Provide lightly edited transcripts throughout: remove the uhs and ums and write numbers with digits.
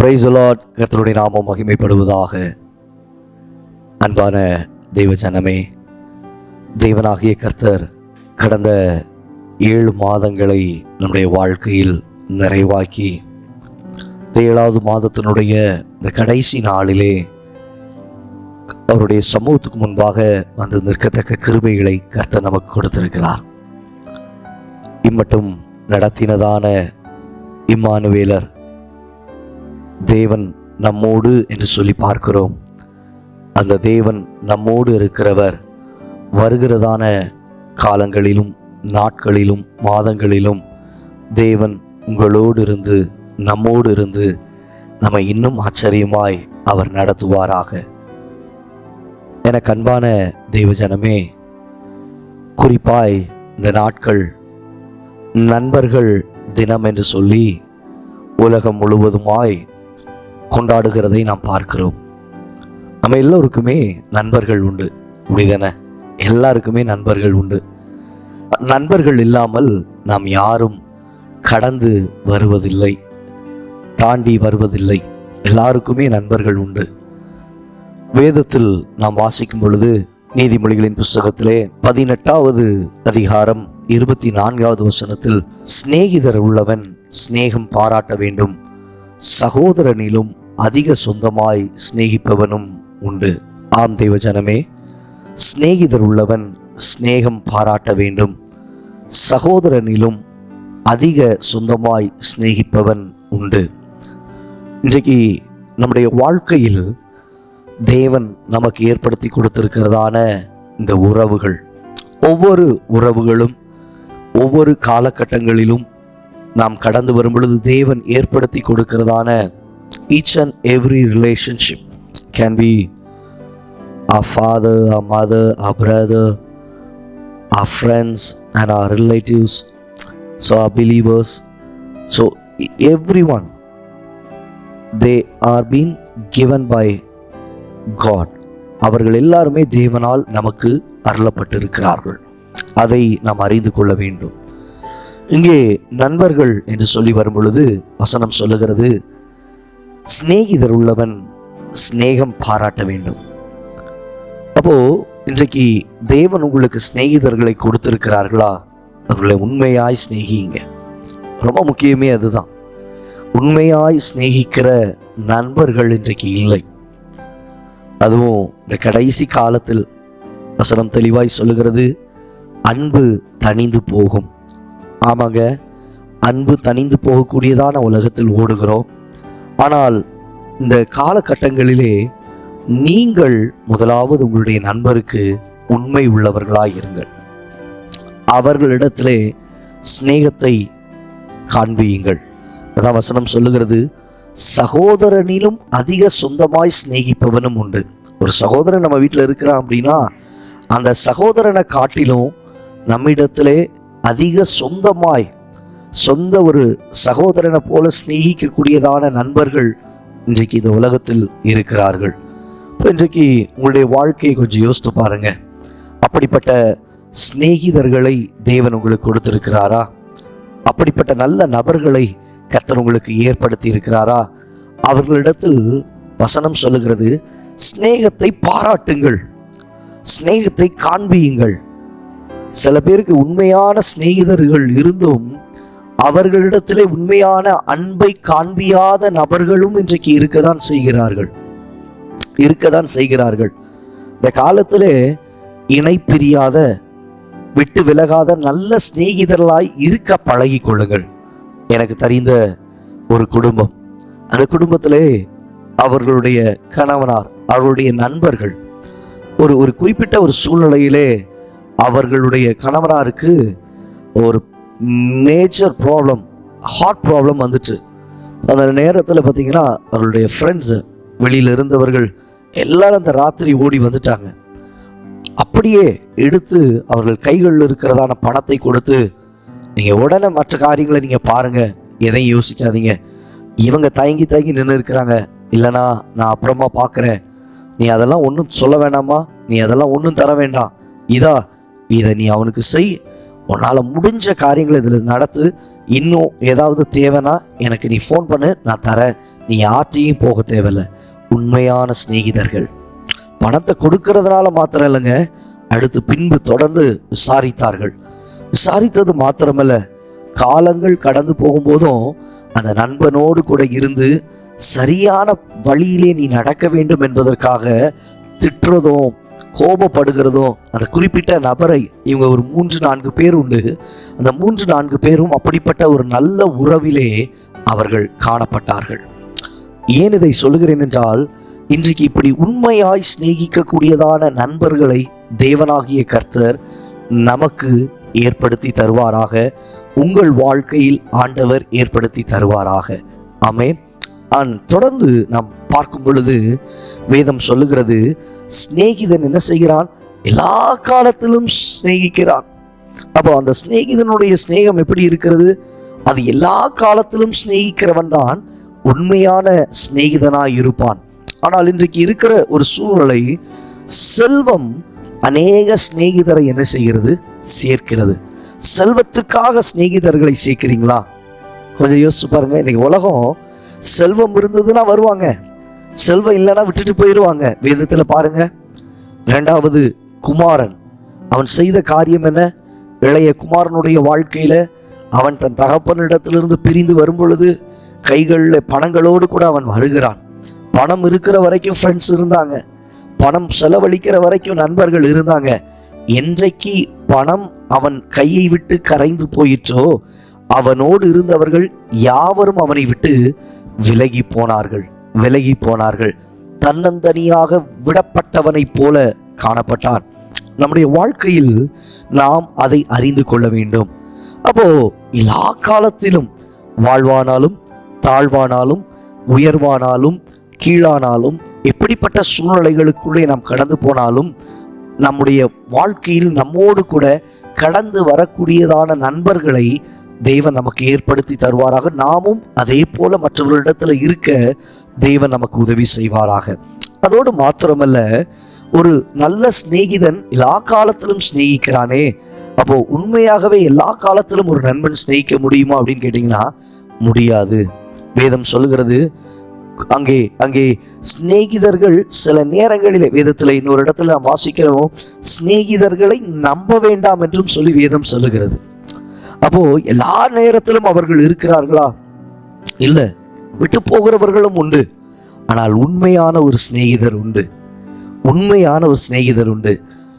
Praise the Lord. கர்த்தருடைய நாமம் மகிமைப்படுவதாக. அன்பான தெய்வ ஜனமே, தேவனாகிய கர்த்தர் கடந்த 7 மாதங்களை நம்முடைய வாழ்க்கையில் நிறைவாக்கி 7வது மாதத்தினுடைய இந்த கடைசி நாளிலே அவருடைய சமூகத்துக்கு முன்பாக வந்து நிற்கத்தக்க கிருபைகளை கர்த்தர் நமக்கு கொடுத்திருக்கிறார். இம்மட்டும் நடத்தினதான இம்மானுவேலர், தேவன் நம்மோடு என்று சொல்லி பார்க்கிறோம். அந்த தேவன் நம்மோடு இருக்கிறவர் வருகிறதான காலங்களிலும் நாட்களிலும் மாதங்களிலும் தேவன் உங்களோடு இருந்து நம்மோடு இருந்து நம்மை இன்னும் ஆச்சரியமாய் அவர் நடத்துவாராக. எனக்கு அன்பான தெய்வ ஜனமே, குறிப்பாய் இந்த நாட்கள் நண்பர்கள் தினம் என்று சொல்லி உலகம் முழுவதுமாய் கொண்டாடுகிறதை நாம் பார்க்கிறோம். நம்ம எல்லோருக்குமே நண்பர்கள் உண்டு, அப்படிதானே? எல்லாருக்குமே நண்பர்கள் உண்டு. நண்பர்கள் இல்லாமல் நாம் யாரும் கடந்து வருவதில்லை, தாண்டி வருவதில்லை. எல்லாருக்குமே நண்பர்கள் உண்டு. வேதத்தில் நாம் வாசிக்கும் பொழுது நீதிமொழிகளின் புஸ்தகத்திலே 18வது அதிகாரம் 24வது வசனத்தில், சிநேகிதர் உள்ளவன் சிநேகம் பாராட்ட வேண்டும், சகோதரனிலும் அதிக சொந்தமாய் சிநேகிப்பவனும் உண்டு. ஆம் தெய்வ ஜனமே, சிநேகிதர் உள்ளவன் சிநேகம் பாராட்ட வேண்டும், சகோதரனிலும் அதிக சொந்தமாய் சிநேகிப்பவன் உண்டு. இன்றைக்கு நம்முடைய வாழ்க்கையில் தேவன் நமக்கு ஏற்படுத்தி கொடுத்திருக்கிறதான இந்த உறவுகள், ஒவ்வொரு உறவுகளும் ஒவ்வொரு காலகட்டங்களிலும் நாம் கடந்து வரும் பொழுது தேவன் ஏற்படுத்தி கொடுக்கிறதான each and every relationship can be our father, our mother, our brother, our friends and our relatives, so our believers, so everyone, they are being given by God. அவர்கள் எல்லாருமே தேவனால் நமக்கு அருளப்பட்டிருக்கிறார்கள். அதை நாம் அறிந்து கொள்ள வேண்டும். இங்கே நண்பர்கள் என்று சொல்லி வரும் பொழுது வசனம் சொல்லுகிறது, சிநேகிதர் உள்ளவன் சிநேகம் பாராட்ட வேண்டும். அப்போ இன்றைக்கு தேவன் உங்களுக்கு சிநேகிதர்களை கொடுத்திருக்கிறார்களா? அவர்களை உண்மையாய் சிநேகிங்க. ரொம்ப முக்கியமே அதுதான். உண்மையாய் சிநேகிக்கிற நண்பர்கள் இன்றைக்கு இல்லை. அதுவும் இந்த கடைசி காலத்தில் வசனம் தெளிவாய் சொல்லுகிறது, அன்பு தணிந்து போகும். ஆமாங்க, அன்பு தணிந்து போகக்கூடியதான உலகத்தில் ஓடுகிறோம். ஆனால் இந்த காலகட்டங்களிலே நீங்கள் முதலாவது உங்களுடைய நண்பருக்கு உண்மை உள்ளவர்களாய் இருங்கள். அவர்களிடத்திலே சிநேகத்தை காண்பியுங்கள். அதான் வசனம் சொல்லுகிறது, சகோதரனிலும் அதிக சொந்தமாய் சிநேகிப்பவனும் உண்டு. ஒரு சகோதரன் நம்ம வீட்டில் இருக்கிறான் அப்படின்னா அந்த சகோதரனை காட்டிலும் நம்மிடத்திலே அதிக சொந்தமாய், சொந்த ஒரு சகோதரனை போல சிநேகிக்கக்கூடியதான நண்பர்கள் இன்றைக்கு இந்த உலகத்தில் இருக்கிறார்கள். இப்போ இன்றைக்கு உங்களுடைய வாழ்க்கையை கொஞ்சம் யோசித்து பாருங்க. அப்படிப்பட்ட சிநேகிதர்களை தேவன் உங்களுக்கு கொடுத்திருக்கிறாரா? அப்படிப்பட்ட நல்ல நபர்களை கர்த்தர் உங்களுக்கு ஏற்படுத்தி இருக்கிறாரா? அவர்களிடத்தில் வசனம் சொல்லுகிறது, சிநேகத்தை பாராட்டுங்கள், சிநேகத்தை காண்பியுங்கள். சில பேருக்கு உண்மையான சிநேகிதர்கள் இருந்தும் அவர்களிடத்திலே உண்மையான அன்பை காண்பியாத நபர்களும் இன்றைக்கு இருக்கதான் செய்கிறார்கள். இந்த காலத்திலே இணை பிரியாத, விட்டு விலகாத நல்ல சிநேகிதர்களாய் இருக்க பழகி கொள்ளுங்கள். எனக்கு தெரிந்த ஒரு குடும்பம், அந்த குடும்பத்திலே அவர்களுடைய கணவனார், அவர்களுடைய நண்பர்கள் ஒரு குறிப்பிட்ட ஒரு சூழ்நிலையிலே அவர்களுடைய கணவனாருக்கு ஒரு மேஜர் ப்ராப்ளம், ஹார்ட் ப்ராப்ளம் வந்துட்டு, அந்த நேரத்தில் பார்த்தீங்கன்னா அவர்களுடைய ஃப்ரெண்ட்ஸு, வெளியில் இருந்தவர்கள் எல்லாரும் அந்த ராத்திரி ஓடி வந்துட்டாங்க. அப்படியே எடுத்து அவர்கள் கைகளில் இருக்கிறதான பணத்தை கொடுத்து, நீங்கள் உடனே மற்ற காரியங்களை நீங்கள் பாருங்கள், எதையும் யோசிக்காதீங்க. இவங்க தயங்கி நின்று இருக்கிறாங்க, இல்லைனா நான் அப்புறமா பார்க்குறேன், நீ அதெல்லாம் ஒன்றும் சொல்ல வேண்டாமா, நீ அதெல்லாம் ஒன்றும் தர வேண்டாம், இதை நீ அவனுக்கு செய், உன்னால் முடிஞ்ச காரியங்களை இதில் நடத்து, இன்னும் ஏதாவது தேவைன்னா எனக்கு நீ ஃபோன் பண்ணு, நான் தரேன், நீ யார்ட்டையும் போக தேவையில்லை. உண்மையான சிநேகிதர்கள். பணத்தை கொடுக்கறதுனால மாத்திரம் இல்லைங்க, அடுத்து பின்பு தொடர்ந்து விசாரித்தார்கள். விசாரித்தது மாத்திரமல்ல, காலங்கள் கடந்து போகும்போதும் அந்த நண்பனோடு கூட இருந்து சரியான வழியிலே நீ நடக்க வேண்டும் என்பதற்காக திட்டுறதும் கோபப்படுகிறதும், அந்த குறிப்பிட்ட நபரை, இவங்க ஒரு 3-4 பேர் உண்டு, அந்த 3-4 பேரும் அப்படிப்பட்ட ஒரு நல்ல உறவிலே அவர்கள் காணப்பட்டார்கள். ஏன் இதை சொல்லுகிறேன் என்றால், இன்றைக்கு இப்படி உண்மையாய் சிநேகிக்கக்கூடியதான நண்பர்களை தேவனாகிய கர்த்தர் நமக்கு ஏற்படுத்தி தருவாராக. உங்கள் வாழ்க்கையில் ஆண்டவர் ஏற்படுத்தி தருவாராக. ஆமென். தொடர்ந்து நாம் பார்க்கும் பொழுது வேதம் சொல்லுகிறது, சிநேகிதன் என்ன செய்கிறான்? எல்லா காலத்திலும் சிநேகிக்கிறான். அப்போ அந்த சிநேகிதனுடைய சிநேகம் எப்படி இருக்கிறது? அது எல்லா காலத்திலும் சிநேகிக்கிறவன் தான் உண்மையான சிநேகிதனாய் இருப்பான். ஆனால் இன்றைக்கு இருக்கிற ஒரு சூழ்நிலை, செல்வம் அநேக சிநேகிதரை என்ன செய்கிறது? சேர்க்கிறது. செல்வத்துக்காக சிநேகிதர்களை சேர்க்கிறீங்களா? கொஞ்சம் யோசிச்சு பாருங்க. இன்னைக்கு உலகம் செல்வம் இருந்ததுன்னா வருவாங்க, செல்வம் இல்லைன்னா விட்டுட்டு போயிடுவாங்க. வேதத்தில் பாருங்க, 2வது குமாரன் அவன் செய்த காரியம் என்ன? இளைய குமாரனுடைய வாழ்க்கையில அவன் தன் தகப்பனிடத்திலிருந்து பிரிந்து வரும் பொழுது கைகளில் பணங்களோடு கூட அவன் வருகிறான். பணம் இருக்கிற வரைக்கும் ஃப்ரெண்ட்ஸ் இருந்தாங்க, பணம் செலவழிக்கிற வரைக்கும் நண்பர்கள் இருந்தாங்க. என்றைக்கு பணம் அவன் கையை விட்டு கரைந்து போயிற்றோ, அவனோடு இருந்தவர்கள் யாவரும் அவனை விட்டு விலகி போனார்கள். தன்னந்தனியாக விடப்பட்டவனைப் போல காணப்பட்டான். நம்முடைய வாழ்க்கையில் நாம் அதை அறிந்து கொள்ள வேண்டும். அப்போ எல்லா காலத்திலும் வாழ்வானாலும் தாழ்வானாலும் உயர்வானாலும் கீழானாலும் எப்படிப்பட்ட சூழ்நிலைகளுக்குள்ளே நாம் கடந்து போனாலும் நம்முடைய வாழ்க்கையில் நம்மோடு கூட கடந்து வரக்கூடியதான நண்பர்களை தேவன் நமக்கு ஏற்படுத்தி தருவாராக. நாமும் அதே போல மற்றவர்களிடத்துல இருக்க தேவன் நமக்கு உதவி செய்வாராக. அதோடு மாத்திரமல்ல, ஒரு நல்ல சிநேகிதன் எல்லா காலத்திலும் சிநேகிக்கிறானே. அப்போ உண்மையாகவே எல்லா காலத்திலும் ஒரு நண்பன் சிநேகிக்க முடியுமா அப்படின்னு கேட்டீங்கன்னா முடியாது. வேதம் சொல்லுகிறது, அங்கே சிநேகிதர்கள் சில நேரங்களிலே, வேதத்தில் இன்னொரு இடத்துல நாம் வாசிக்கிறோம், சிநேகிதர்களை நம்ப வேண்டாம் என்றும் சொல்லி வேதம் சொல்லுகிறது. அப்போ எல்லா நேரத்திலும் அவர்கள் இருக்கிறார்களா? இல்ல, விட்டு போகிறவர்களும் உண்டு. ஆனால் உண்மையான ஒரு சிநேகிதர் உண்டு.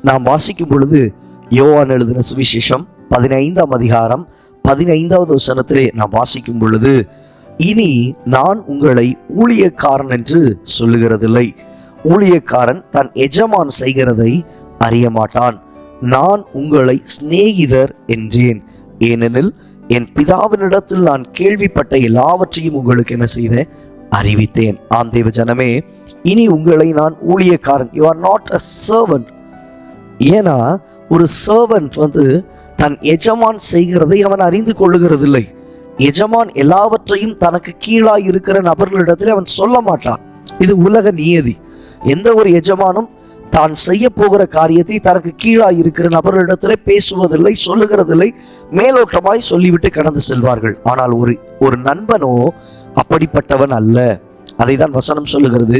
நாம் வாசிக்கும் பொழுது யோவான் எழுதின சுவிசேஷம் 15ஆம் அதிகாரம் 15வது வசனத்திலே நாம் வாசிக்கும் பொழுது, இனி நான் உங்களை ஊழியக்காரன் என்று சொல்லுகிறதில்லை, ஊழியக்காரன் தன் எஜமான் செய்கிறதை அறிய மாட்டான். நான் உங்களை சிநேகிதர் என்றேன், ஏனெனில் என் பிதாவினிடத்தில் நான் கேள்விப்பட்ட எல்லாவற்றையும் உங்களுக்கு என்ன செய்தேன்? அறிவித்தேன். ஆம் தேவ ஜனமே, இனி உங்களை நான் ஊழியக்காரன். You are not a servant. ஏன்னா ஒரு சர்வன்ட் தன் எஜமான் செய்கிறதை அவன் அறிந்து கொள்ளுகிறதில்லை. எஜமான் எல்லாவற்றையும் தனக்கு கீழாய் இருக்கிற நபர்களிடத்தில் அவன் சொல்ல மாட்டான். இது உலக நியதி. எந்த ஒரு எஜமானும் தான் செய்ய போகிற காரியத்தை தனக்கு கீழாய் இருக்கிற நபர்களிடத்திலே பேசுவதில்லை, சொல்லுகிறதில்லை, மேலோட்டமாய் சொல்லிவிட்டு கடந்து செல்வார்கள். ஆனால் ஒரு நண்பனோ அப்படிப்பட்டவன் அல்ல. அதை தான் வசனம் சொல்லுகிறது,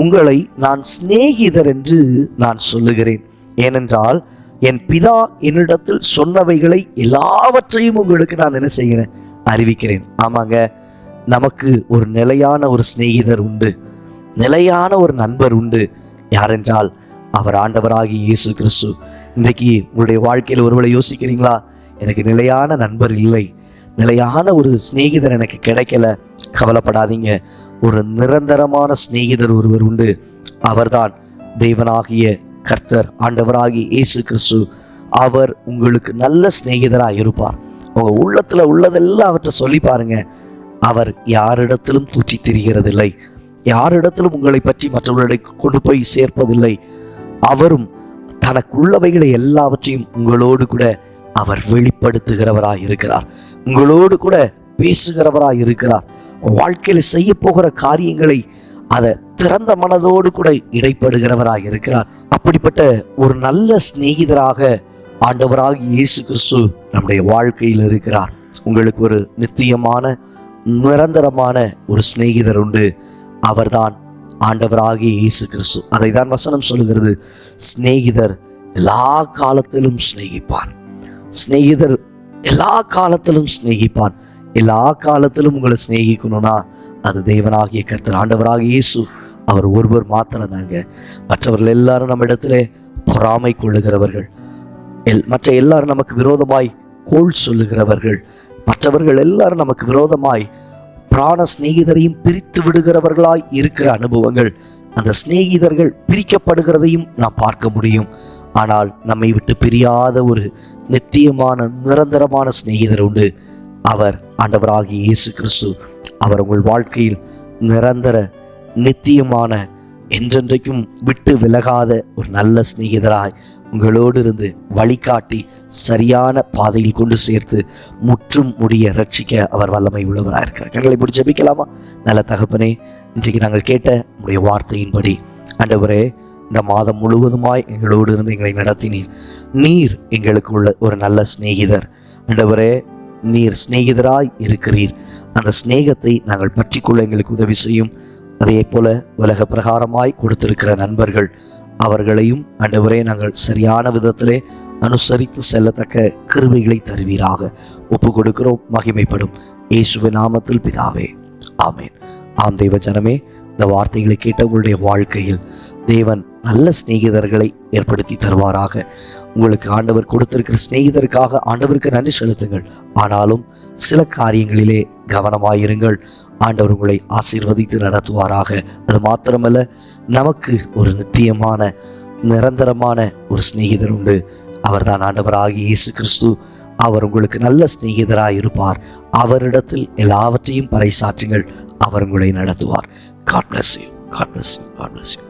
உங்களை நான் சிநேகிதர் என்று நான் சொல்லுகிறேன், ஏனென்றால் என் பிதா என்னிடத்தில் சொன்னவைகளை எல்லாவற்றையும் உங்களுக்கு நான் என்ன செய்கிறேன்? அறிவிக்கிறேன். ஆமாங்க, நமக்கு ஒரு நிலையான ஒரு சிநேகிதர் உண்டு, நிலையான ஒரு நண்பர் உண்டு. யாரென்றால் அவர் ஆண்டவராகிய இயேசு கிறிஸ்து. இன்றைக்கு உங்களுடைய வாழ்க்கையில் ஒருவேளை யோசிக்கிறீங்களா, எனக்கு நிலையான நண்பர் இல்லை, நிலையான ஒரு சிநேகிதர் எனக்கு கிடைக்கல. கவலைப்படாதீங்க, ஒரு நிரந்தரமான சிநேகிதர் ஒருவர் உண்டு. அவர்தான் தேவனாகிய கர்த்தர், ஆண்டவராகிய இயேசு கிறிஸ்து. அவர் உங்களுக்கு நல்ல சிநேகிதராக இருப்பார். உங்க உள்ளத்துல உள்ளதெல்லாம் அவற்றை சொல்லி பாருங்க. அவர் யாரிடத்திலும் தூற்றி திரிகிறதில்லை, யாரிடத்திலும் உங்களை பற்றி மற்றவர்களை கொண்டு போய் சேர்ப்பதில்லை. அவரும் தனக்குள்ளவைகளை எல்லாவற்றையும் உங்களோடு கூட அவர் வெளிப்படுத்துகிறவராய் இருக்கிறார், உங்களோடு கூட பேசுகிறவராய் இருக்கிறார். வாழ்க்கையில செய்ய போகிற காரியங்களை அதை திறந்த மனதோடு கூட இடைப்படுகிறவராய் இருக்கிறார். அப்படிப்பட்ட ஒரு நல்ல சிநேகிதராக ஆண்டவராக இயேசு கிறிஸ்து நம்முடைய வாழ்க்கையில் இருக்கிறார். உங்களுக்கு ஒரு நித்தியமான நிரந்தரமான ஒரு சிநேகிதர் உண்டு. அவர்தான் ஆண்டவராகிய இயேசு கிறிஸ்து. அதை தான் வசனம் சொல்லுகிறது, சிநேகிதர் எல்லா காலத்திலும் சிநேகிப்பான். சிநேகிதர் எல்லா காலத்திலும் சிநேகிப்பான். எல்லா காலத்திலும் உங்களை சிநேகிக்கணும்னா அது தேவனாகிய கர்த்தர் ஆண்டவராகிய இயேசு அவர் ஒருவர் மாத்திரம் தாங்க. மற்றவர்கள் எல்லாரும் நம்ம இடத்துல பொறாமை கொள்ளுகிறவர்கள், மற்ற எல்லாரும் நமக்கு விரோதமாய் கோள் சொல்லுகிறவர்கள், மற்றவர்கள் எல்லாரும் நமக்கு விரோதமாய் பிராண சிநேகிதரையும் பிரித்து விடுகிறவர்களாய் இருக்கிற அனுபவங்கள், அந்த சிநேகிதர்கள் பிரிக்கப்படுகிறதையும் நாம் பார்க்க முடியும். ஆனால் நம்மை விட்டு பிரியாத ஒரு நித்தியமான நிரந்தரமான சிநேகிதர் உண்டு. அவர் ஆண்டவராகிய இயேசு கிறிஸ்து. அவர் உங்கள் வாழ்க்கையில் நிரந்தர நித்தியமான என்றென்றைக்கும் விட்டு விலகாத ஒரு நல்ல சிநேகிதராய் உங்களோடு இருந்து வழிகாட்டி சரியான பாதையில் கொண்டு சேர்த்து முற்றும் முடிய ரட்சிக்க அவர் வல்லமை உள்ளவராக இருக்கிறார். கண்களை பிடிச்சி ஜெபிக்கலாமா? நல்ல தகப்பனே, இன்றைக்கு நாங்கள் கேட்ட உடைய வார்த்தையின்படி ஆண்டவரே, இந்த மாதம் முழுவதுமாய் எங்களோடு இருந்து எங்களை நடத்தினீர். நீர் எங்களுக்கு உள்ள ஒரு நல்ல சிநேகிதர். ஆண்டவரே, நீர் சிநேகிதராய் இருக்கிறீர். அந்த சிநேகத்தை நாங்கள் பற்றிக்கொள்ள எங்களுக்கு உதவி செய்யும். அதே போல உலக பிரகாரமாய் கொடுத்திருக்கிற நண்பர்கள், அவர்களையும் ஆண்டவரே நாங்கள் சரியான விதத்திலே அனுசரித்து செல்லத்தக்க கிருபைகளை தருவீராக. ஒப்பு கொடுக்கிறோம். மகிமைப்படும் இயேசுவின் நாமத்தில் பிதாவே, ஆமேன். ஆம் தெய்வ ஜனமே, இந்த வார்த்தைகளை கேட்ட உங்களுடைய வாழ்க்கையில் தேவன் நல்ல சிநேகிதர்களை ஏற்படுத்தி தருவாராக. உங்களுக்கு ஆண்டவர் கொடுத்திருக்கிற சிநேகிதருக்காக ஆண்டவருக்கு நன்றி செலுத்துங்கள். ஆனாலும் சில காரியங்களிலே கவனமாயிருங்கள். ஆண்டவர் உங்களை ஆசீர்வதித்து நடத்துவாராக. அது மாத்திரமல்ல, நமக்கு ஒரு நித்தியமான நிரந்தரமான ஒரு சிநேகிதர் உண்டு. அவர்தான் ஆண்டவராகிய இயேசு கிறிஸ்து. அவர் உங்களுக்கு நல்ல சிநேகிதராய் இருப்பார். அவரிடத்தில் எல்லாவற்றையும் பறைசாற்றுங்கள். அவர் உங்களை நடத்துவார். God bless you. God bless you. God bless you.